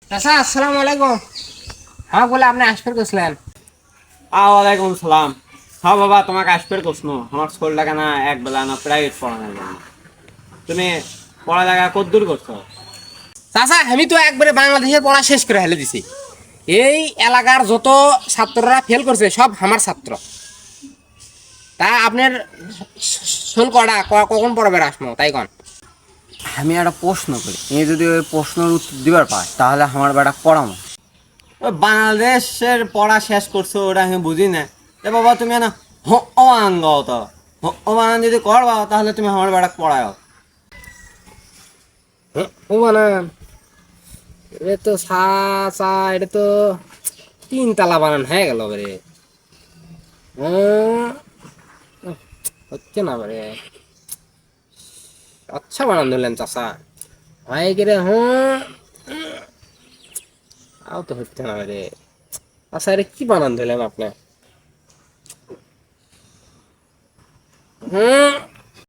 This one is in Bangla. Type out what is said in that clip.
চাচা আসসালামু আলাইকুম। হ্যাঁ বলে আপনি আসফের করছিলেন। ওয়ালাইকুম সালাম। হ্যাঁ বাবা, তোমাকে আসবে প্রশ্ন। আমার শরীরটাকে না এক বেলা না প্রাইভেট পড়ানোর জন্য। তুমি পড়ালেখা কতদূর করছো? চাচা আমি তো একবারে বাংলাদেশের পড়া শেষ করে হেলে দিছি। এই এলাকার যত ছাত্ররা ফেল করছে সব আমার ছাত্র। তা আপনার শোল কটা কখন পড়বে আসমো তাই কন। আমি একটা প্রশ্ন করি, তুমি যদি ওই প্রশ্নের উত্তর দিবার পাই তাহলে আমার বেটা পড়ামো। ওই বাংলাদেশের পড়া শেষ করছো ওটা আমি বুঝি না। বাবা তুমি না অমান গাও তো, অমান যদি করবা তাহলে তুমি আমার বেটা পড়াও। ও বানান এটা তো চাচা, এটা তো 3 তালা বানান হয়ে গেল রে। হচ্ছে না রে। আচ্ছা বানান ধরলেন চাচা, হয় কি রে? তাও তো হচ্ছে না রে। আচ্ছা এটা কি বানান ধরলেন আপনি?